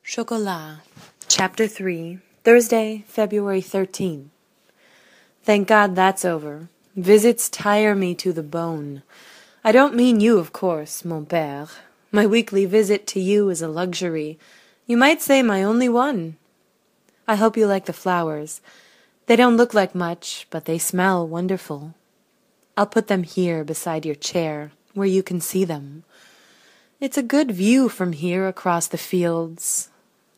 Chocolat, Chapter 3, Thursday, February 13. Thank God that's over. Visits tire me to the bone. I don't mean you, of course, mon père. My weekly visit to you is a luxury. You might say my only one. I hope you like the flowers. They don't look like much, but they smell wonderful. I'll put them here beside your chair, where you can see them. It's a good view from here across the fields,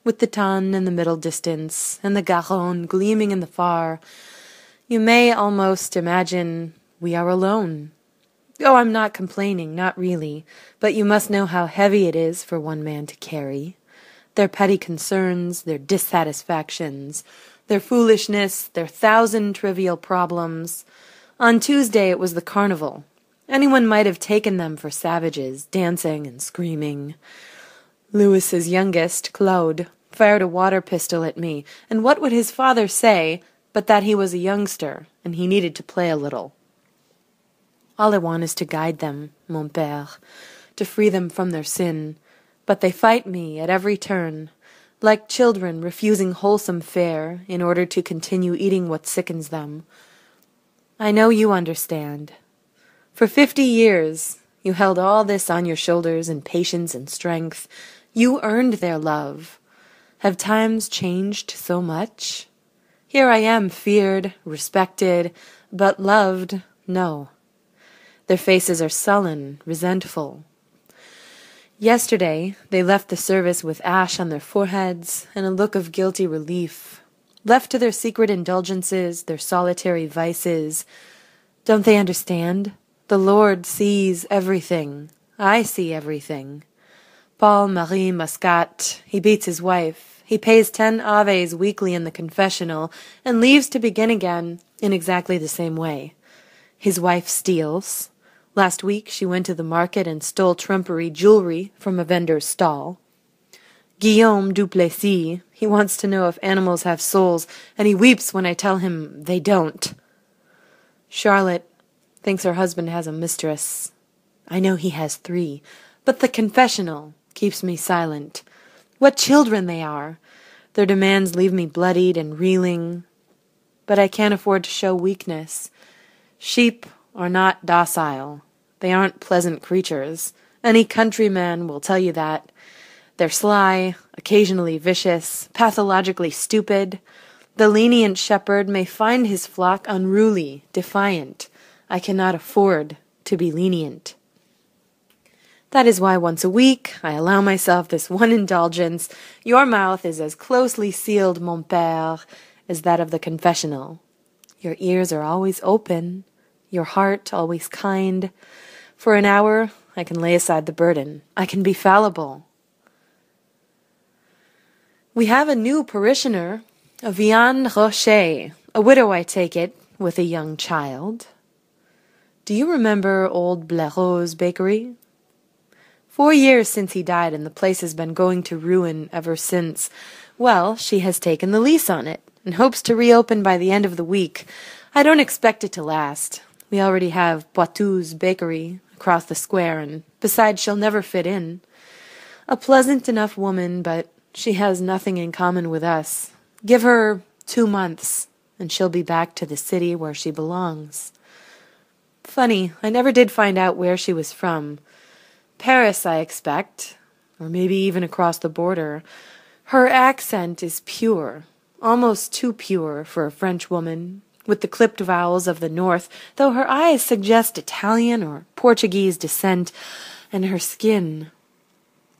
with the Tann in the middle distance, and the Garonne gleaming in the far. You may almost imagine we are alone. Oh, I'm not complaining, not really, but you must know how heavy it is for one man to carry. Their petty concerns, their dissatisfactions, their foolishness, their thousand trivial problems. On Tuesday it was the carnival. Anyone might have taken them for savages, dancing and screaming. Louis's youngest, Claude, fired a water pistol at me, and what would his father say but that he was a youngster, and he needed to play a little? All I want is to guide them, mon père, to free them from their sin, but they fight me at every turn, like children refusing wholesome fare in order to continue eating what sickens them. I know you understand. For 50 years you held all this on your shoulders in patience and strength. You earned their love. Have times changed so much? Here I am, feared, respected, but loved, no. Their faces are sullen, resentful. Yesterday they left the service with ash on their foreheads and a look of guilty relief. Left to their secret indulgences, their solitary vices. Don't they understand? The Lord sees everything. I see everything. Paul Marie Muscat, he beats his wife. He pays 10 Aves weekly in the confessional and leaves to begin again in exactly the same way. His wife steals. Last week she went to the market and stole trumpery jewelry from a vendor's stall. Guillaume Duplessis, he wants to know if animals have souls, and he weeps when I tell him they don't. Charlotte thinks her husband has a mistress. I know he has 3, but the confessional keeps me silent. What children they are! Their demands leave me bloodied and reeling. But I can't afford to show weakness. Sheep are not docile. They aren't pleasant creatures. Any countryman will tell you that. They're sly, occasionally vicious, pathologically stupid. The lenient shepherd may find his flock unruly, defiant. I cannot afford to be lenient. That is why once a week I allow myself this one indulgence. Your mouth is as closely sealed, mon père, as that of the confessional. Your ears are always open, your heart always kind. For an hour I can lay aside the burden. I can be fallible. We have a new parishioner, a Vianne Rocher, a widow, I take it, with a young child. Do you remember old Blaireau's bakery? 4 years since he died, and the place has been going to ruin ever since. Well, she has taken the lease on it, and hopes to reopen by the end of the week. I don't expect it to last. We already have Poitou's bakery across the square, and besides, she'll never fit in. A pleasant enough woman, but she has nothing in common with us. Give her 2 months, and she'll be back to the city where she belongs. Funny, I never did find out where she was from. Paris, I expect, or maybe even across the border. Her accent is pure, almost too pure for a French woman, with the clipped vowels of the north, though her eyes suggest Italian or Portuguese descent, and her skin.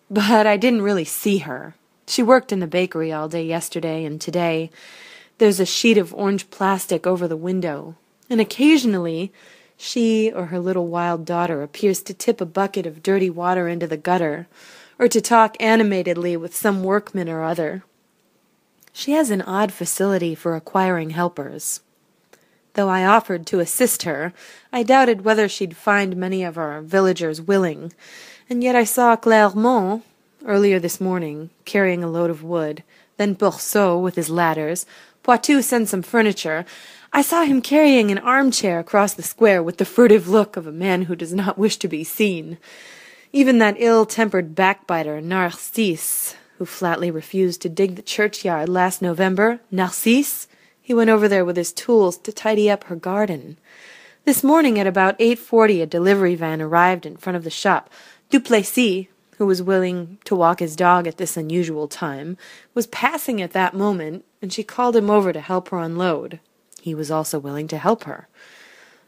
But I didn't really see her. She worked in the bakery all day yesterday and today. There's a sheet of orange plastic over the window, and occasionally she or her little wild daughter appears to tip a bucket of dirty water into the gutter, or to talk animatedly with some workman or other. She has an odd facility for acquiring helpers. Though I offered to assist her, I doubted whether she'd find many of our villagers willing, and yet I saw Clermont earlier this morning, carrying a load of wood, then Bourseau with his ladders. Poitou sent some furniture. I saw him carrying an armchair across the square with the furtive look of a man who does not wish to be seen. Even that ill-tempered backbiter, Narcisse, who flatly refused to dig the churchyard last November, Narcisse, he went over there with his tools to tidy up her garden. This morning at about 8:40 a delivery van arrived in front of the shop. Duplessis, who was willing to walk his dog at this unusual time, was passing at that moment, and she called him over to help her unload. He was also willing to help her.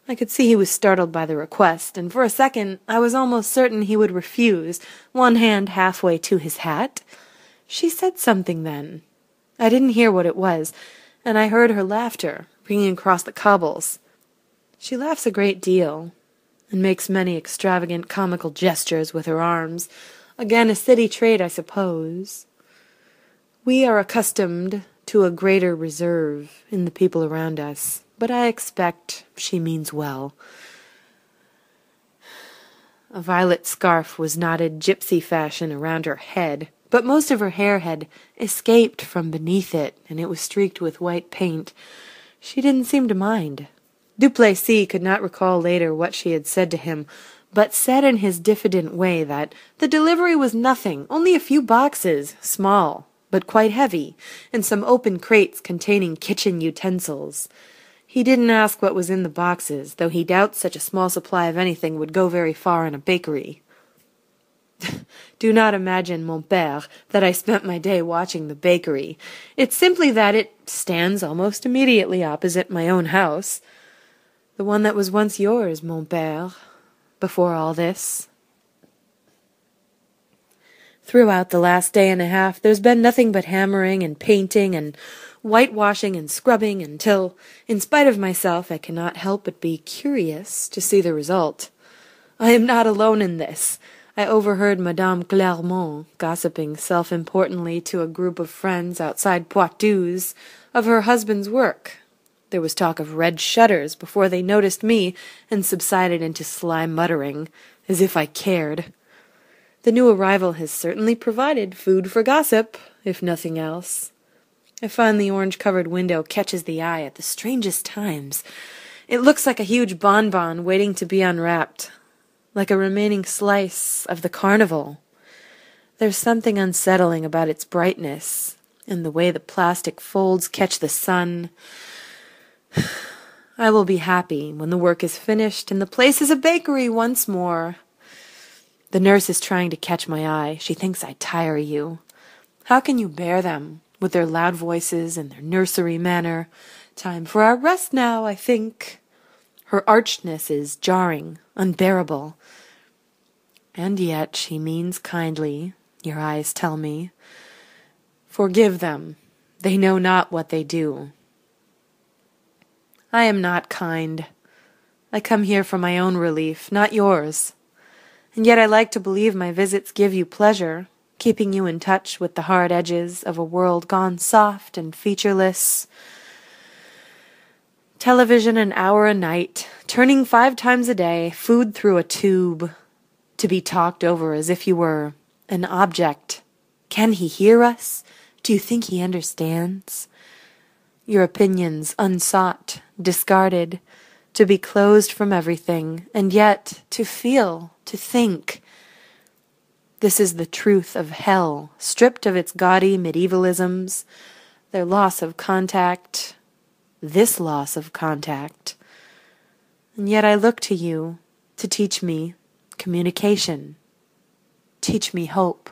I could see he was startled by the request, and for a second I was almost certain he would refuse, one hand halfway to his hat. She said something then. I didn't hear what it was, and I heard her laughter ringing across the cobbles. She laughs a great deal, and makes many extravagant comical gestures with her arms. Again, a city trait, I suppose. We are accustomed to a greater reserve in the people around us, but I expect she means well. A violet scarf was knotted gypsy fashion around her head, but most of her hair had escaped from beneath it, and it was streaked with white paint. She didn't seem to mind. Duplessis could not recall later what she had said to him, but said in his diffident way that the delivery was nothing, only a few boxes, small, but quite heavy, and some open crates containing kitchen utensils. He didn't ask what was in the boxes, though he doubts such a small supply of anything would go very far in a bakery. Do not imagine, mon père, that I spent my day watching the bakery. It's simply that it stands almost immediately opposite my own house. The one that was once yours, mon père, before all this. Throughout the last day and a half there's been nothing but hammering and painting and whitewashing and scrubbing until, in spite of myself, I cannot help but be curious to see the result. I am not alone in this. I overheard Madame Clermont gossiping self-importantly to a group of friends outside Poitou's of her husband's work. There was talk of red shutters before they noticed me and subsided into sly muttering, as if I cared. The new arrival has certainly provided food for gossip, if nothing else. I find the orange-covered window catches the eye at the strangest times. It looks like a huge bonbon waiting to be unwrapped, like a remaining slice of the carnival. There's something unsettling about its brightness, and the way the plastic folds catch the sun. I will be happy when the work is finished and the place is a bakery once more. The nurse is trying to catch my eye. She thinks I tire you. How can you bear them, with their loud voices and their nursery manner? Time for our rest now, I think. Her archness is jarring, unbearable. And yet she means kindly, your eyes tell me. Forgive them. They know not what they do. I am not kind. I come here for my own relief, not yours. And yet I like to believe my visits give you pleasure, keeping you in touch with the hard edges of a world gone soft and featureless. Television an hour a night, turning 5 times a day, food through a tube, to be talked over as if you were an object. Can he hear us? Do you think he understands? Your opinions unsought, discarded, to be closed from everything, and yet to feel, to think. This is the truth of hell, stripped of its gaudy medievalisms, their loss of contact, this loss of contact. And yet I look to you to teach me communication, teach me hope.